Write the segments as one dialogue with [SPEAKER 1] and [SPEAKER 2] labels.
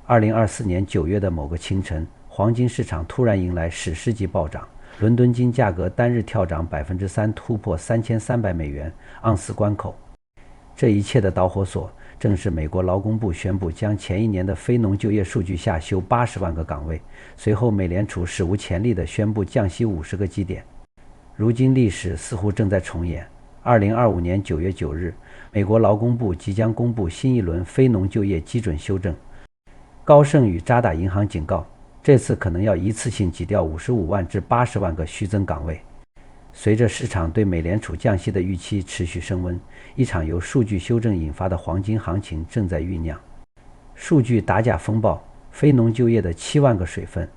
[SPEAKER 1] 2024年9月的某个清晨，黄金市场突然迎来史诗级暴涨，伦敦金价格单日跳涨3%，突破$3300盎司关口。这一切的导火索正是美国劳工部宣布将前一年的非农就业数据下修80万个岗位，随后美联储史无前例地宣布降息50个基点。如今历史似乎正在重演。2025年9月9日，美国劳工部即将公布新一轮非农就业基准修正。高盛与渣打银行警告，这次可能要一次性挤掉55万至80万个虚增岗位。随着市场对美联储降息的预期持续升温，一场由数据修正引发的黄金行情正在酝酿。数据打假风暴，非农就业的7万个水分。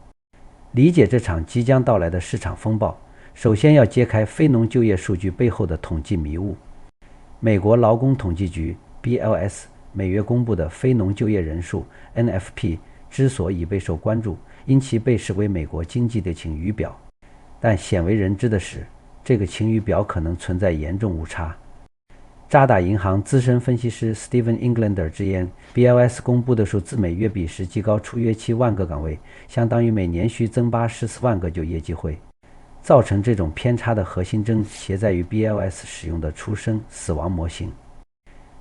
[SPEAKER 1] 理解这场即将到来的市场风暴，首先要揭开非农就业数据背后的统计迷雾。美国劳工统计局 BLS 每月公布的非农就业人数 NFP 之所以备受关注，因其被视为美国经济的晴雨表。但鲜为人知的是，这个晴雨表可能存在严重误差。渣打银行资深分析师 Steven Englander 直言， BLS 公布的数字每月比实际高出约7万个岗位，相当于每年需增扒14万个就业机会。造成这种偏差的核心症结在于 BLS 使用的出生死亡模型。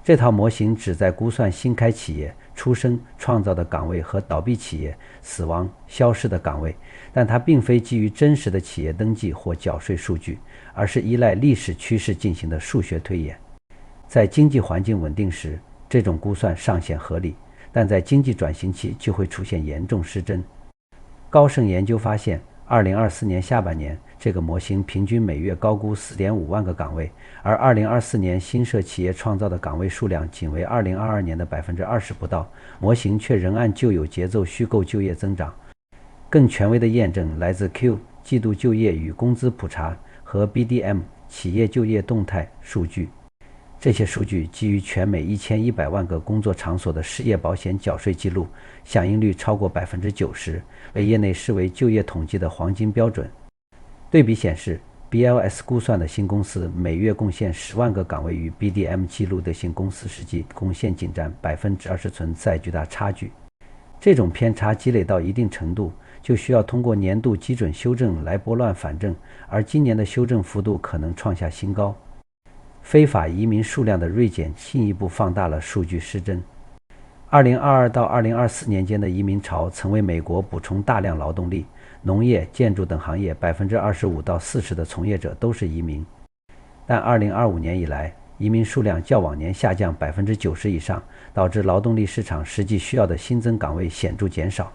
[SPEAKER 1] 这套模型旨在估算新开企业出生创造的岗位和倒闭企业死亡消失的岗位，但它并非基于真实的企业登记或缴税数据，而是依赖历史趋势进行的数学推演。在经济环境稳定时，这种估算尚显合理，但在经济转型期就会出现严重失真。高盛研究发现，2024年下半年，这个模型平均每月高估4.5万个岗位，而2024年新设企业创造的岗位数量仅为2022年的20%不到，模型却仍按旧有节奏虚构就业增长。更权威的验证来自 Q 季度就业与工资普查和 BDM 企业就业动态数据。这些数据基于全美1100万个工作场所的失业保险缴税记录，响应率超过90%，被业内视为就业统计的黄金标准。对比显示， BLS 估算的新公司每月贡献10万个岗位，与 BDM 记录的新公司实际贡献仅占20%，存在巨大差距。这种偏差积累到一定程度，就需要通过年度基准修正来拨乱反正，而今年的修正幅度可能创下新高。非法移民数量的锐减进一步放大了数据失真。2022到2024年间的移民潮曾为美国补充大量劳动力，农业、建筑等行业25%到40%的从业者都是移民。但2025年以来，移民数量较往年下降90%以上，导致劳动力市场实际需要的新增岗位显著减少。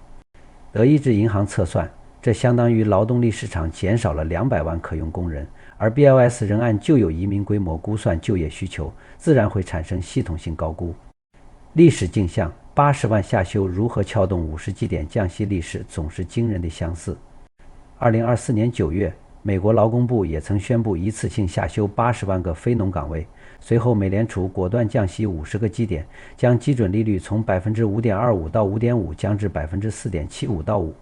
[SPEAKER 1] 德意志银行测算，这相当于劳动力市场减少了200万可用工人，而 BLS 仍按旧有移民规模估算就业需求，自然会产生系统性高估。历史镜像80万下修如何撬动50基点降息历史总是惊人的相似。2024年9月，美国劳工部也曾宣布一次性下修80万个非农岗位，随后美联储果断降息50个基点，将基准利率从 5.25% 到 5.5% 降至 4.75% 到5%。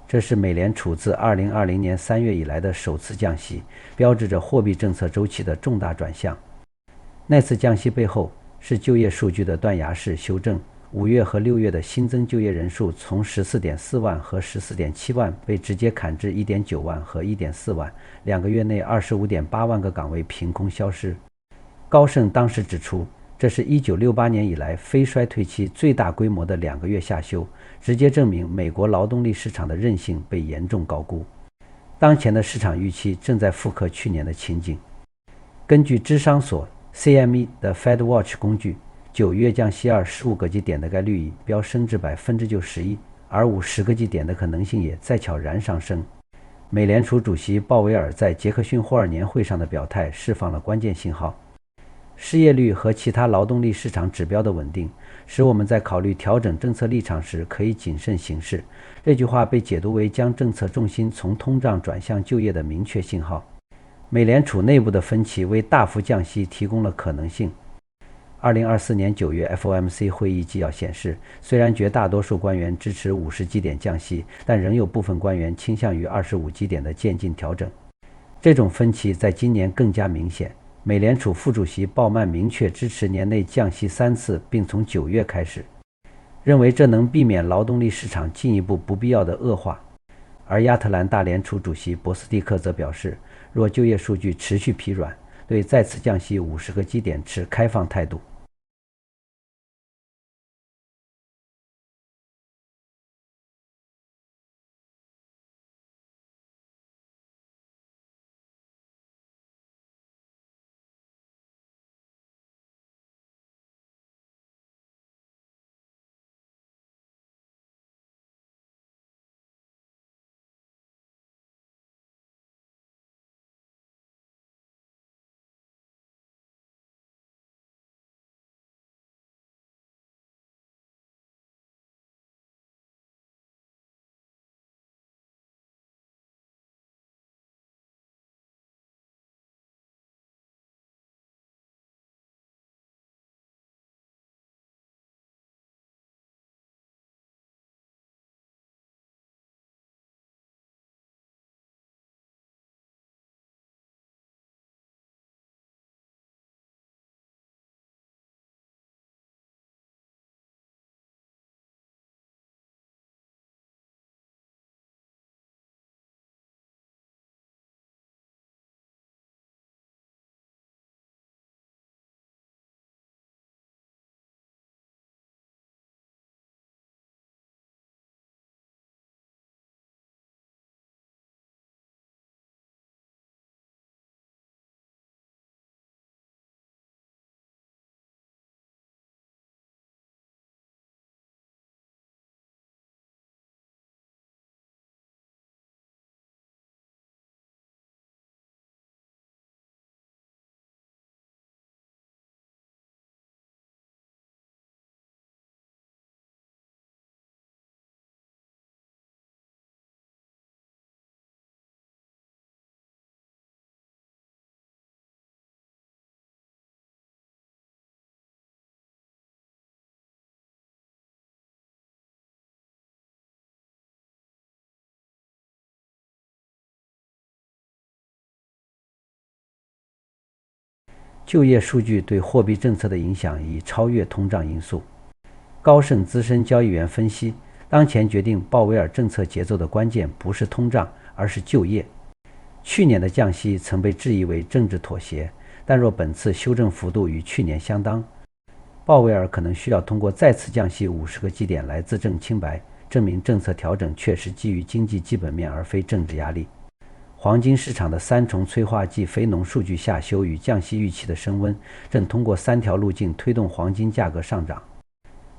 [SPEAKER 1] 这是美联储自2020年3月以来的首次降息，标志着货币政策周期的重大转向。那次降息背后是就业数据的断崖式修正，5月和6月的新增就业人数从 14.4 万和 14.7 万被直接砍至 1.9 万和 1.4 万，2个月内 25.8 万个岗位凭空消失。高盛当时指出，这是1968年以来非衰退期最大规模的2个月下修，直接证明美国劳动力市场的韧性被严重高估。当前的市场预期正在复刻去年的情景。根据芝商所 CME 的 FedWatch 工具，9月降息15个基点的概率已飙升至11%，而50个基点的可能性也在悄然上升。美联储主席鲍威尔在杰克逊霍尔年会上的表态释放了关键信号。失业率和其他劳动力市场指标的稳定，使我们在考虑调整政策立场时可以谨慎行事。这句话被解读为将政策重心从通胀转向就业的明确信号。美联储内部的分歧为大幅降息提供了可能性。2024年9月 FOMC 会议纪要显示，虽然绝大多数官员支持50基点降息，但仍有部分官员倾向于25基点的渐进调整。这种分歧在今年更加明显。美联储副主席鲍曼明确支持年内降息3次，并从9月开始。认为这能避免劳动力市场进一步不必要的恶化。而亚特兰大联储主席博斯蒂克则表示，若就业数据持续疲软，对再次降息50个基点持开放态度。就业数据对货币政策的影响已超越通胀因素。高盛资深交易员分析，当前决定鲍威尔政策节奏的关键不是通胀，而是就业。去年的降息曾被质疑为政治妥协，但若本次修正幅度与去年相当，鲍威尔可能需要通过再次降息50个基点来自证清白，证明政策调整确实基于经济基本面而非政治压力。黄金市场的3重催化剂非农数据下修与降息预期的升温，正通过3条路径推动黄金价格上涨。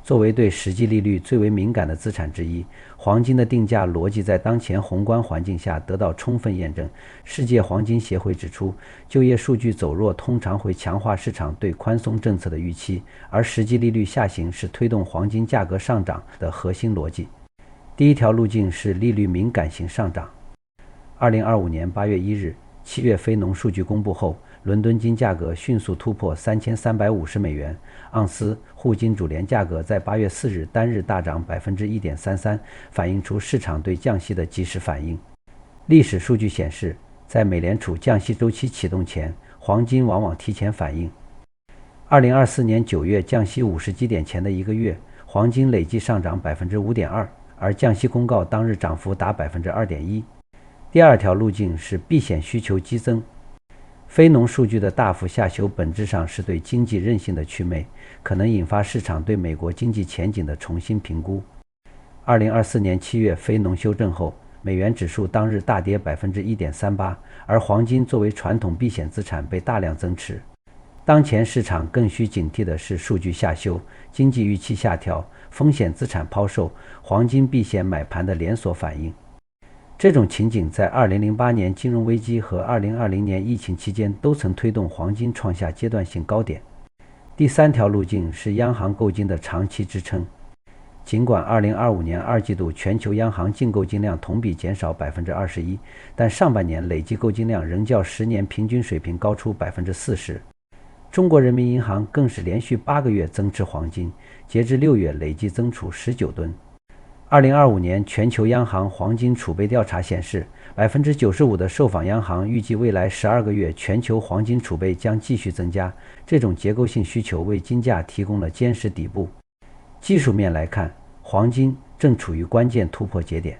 [SPEAKER 1] 作为对实际利率最为敏感的资产之一，黄金的定价逻辑在当前宏观环境下得到充分验证。世界黄金协会指出，就业数据走弱通常会强化市场对宽松政策的预期，而实际利率下行是推动黄金价格上涨的核心逻辑。第一条路径是利率敏感型上涨。2025年8月1日，7月非农数据公布后，伦敦金价格迅速突破3350美元，盎司沪金主联价格在8月4日单日大涨 1.33%， 反映出市场对降息的及时反应。历史数据显示，在美联储降息周期启动前，黄金往往提前反应。2024年9月降息50基点前的一个月，黄金累计上涨 5.2%， 而降息公告当日涨幅达 2.1%。第二条路径是避险需求激增。非农数据的大幅下修本质上是对经济韧性的祛魅，可能引发市场对美国经济前景的重新评估。2024年7月非农修正后，美元指数当日大跌 1.38%， 而黄金作为传统避险资产被大量增持。当前市场更需警惕的是数据下修、经济预期下调、风险资产抛售、黄金避险买盘的连锁反应。这种情景在2008年金融危机和2020年疫情期间都曾推动黄金创下阶段性高点。第三条路径是央行购金的长期支撑。尽管2025年2季度全球央行净购金量同比减少 21%， 但上半年累计购金量仍较10年平均水平高出 40%。中国人民银行更是连续8个月增持黄金，截至6月累计增储19吨。2025年全球央行黄金储备调查显示， 95% 的受访央行预计未来12个月全球黄金储备将继续增加，这种结构性需求为金价提供了坚实底部。技术面来看，黄金正处于关键突破节点。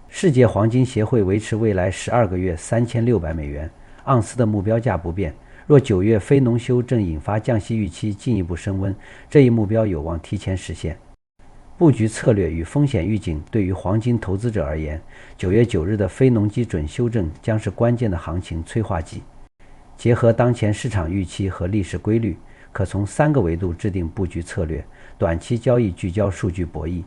[SPEAKER 1] 世界黄金协会维持未来12个月$3600盎司的目标价不变。若9月非农修正引发降息预期进一步升温，这一目标有望提前实现。布局策略与风险预警对于黄金投资者而言，9月9日的非农基准修正将是关键的行情催化剂。结合当前市场预期和历史规律，可从3个维度制定布局策略。短期交易聚焦数据博弈。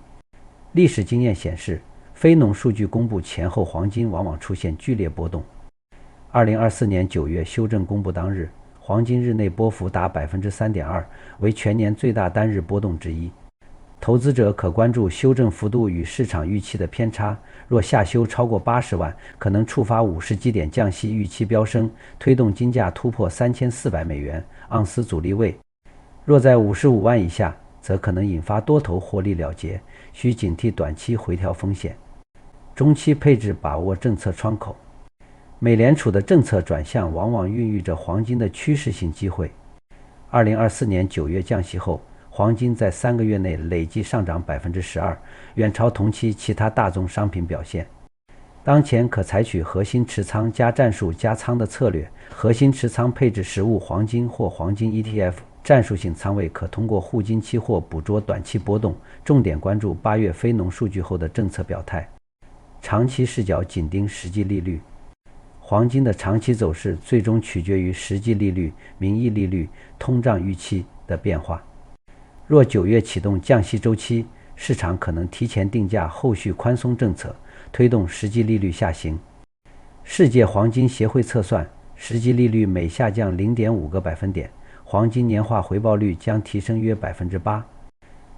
[SPEAKER 1] 历史经验显示，非农数据公布前后，黄金往往出现剧烈波动。2024年9月修正公布当日，黄金日内波幅达 3.2%， 为全年最大单日波动之一。投资者可关注修正幅度与市场预期的偏差，若下修超过80万，可能触发50基点降息预期飙升，推动金价突破$3400盎司阻力位；若在55万以下，则可能引发多头获利了结，需警惕短期回调风险。中期配置把握政策窗口。美联储的政策转向往往孕育着黄金的趋势性机会。2024年9月降息后，黄金在3个月内累计上涨 12%， 远超同期其他大宗商品表现。当前可采取核心持仓加战术加仓的策略，核心持仓配置实物黄金或黄金 ETF， 战术性仓位可通过沪金期货捕捉短期波动，重点关注8月非农数据后的政策表态。长期视角紧盯实际利率。黄金的长期走势最终取决于实际利率、名义利率、通胀预期的变化。若9月启动降息周期，市场可能提前定价后续宽松政策，推动实际利率下行。世界黄金协会测算，实际利率每下降 0.5个百分点，黄金年化回报率将提升约 8%。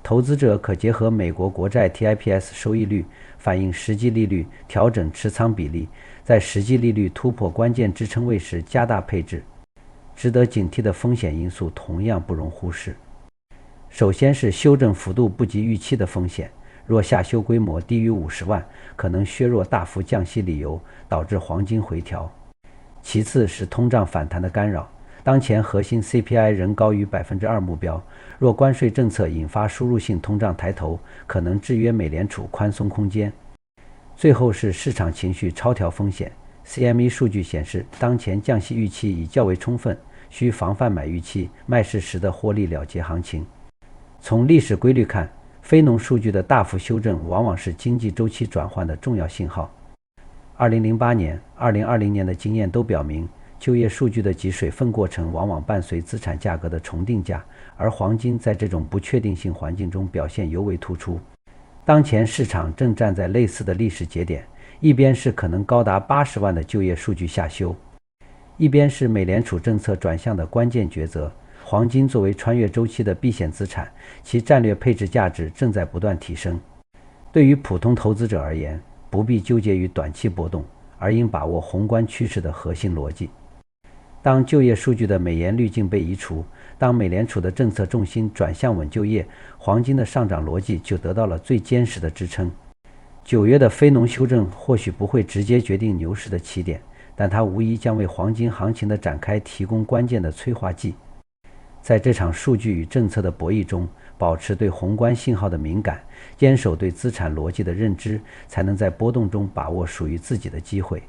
[SPEAKER 1] 投资者可结合美国国债 TIPS 收益率反映实际利率，调整持仓比例，在实际利率突破关键支撑位时加大配置。值得警惕的风险因素同样不容忽视。首先是修正幅度不及预期的风险，若下修规模低于50万，可能削弱大幅降息理由，导致黄金回调。其次是通胀反弹的干扰，当前核心 CPI 仍高于 2% 目标，若关税政策引发输入性通胀抬头，可能制约美联储宽松空间。最后是市场情绪超调风险， CME 数据显示，当前降息预期已较为充分，需防范买预期卖市时的获利了结行情。从历史规律看，非农数据的大幅修正往往是经济周期转换的重要信号。2008年、2020年的经验都表明，就业数据的挤水分过程往往伴随资产价格的重定价，而黄金在这种不确定性环境中表现尤为突出。当前市场正站在类似的历史节点，一边是可能高达80万的就业数据下修，一边是美联储政策转向的关键抉择。黄金作为穿越周期的避险资产，其战略配置价值正在不断提升。对于普通投资者而言，不必纠结于短期波动，而应把握宏观趋势的核心逻辑。当就业数据的美颜滤镜被移除，当美联储的政策重心转向稳就业，黄金的上涨逻辑就得到了最坚实的支撑。9月的非农修正或许不会直接决定牛市的起点，但它无疑将为黄金行情的展开提供关键的催化剂。在这场数据与政策的博弈中，保持对宏观信号的敏感，坚守对资产逻辑的认知，才能在波动中把握属于自己的机会。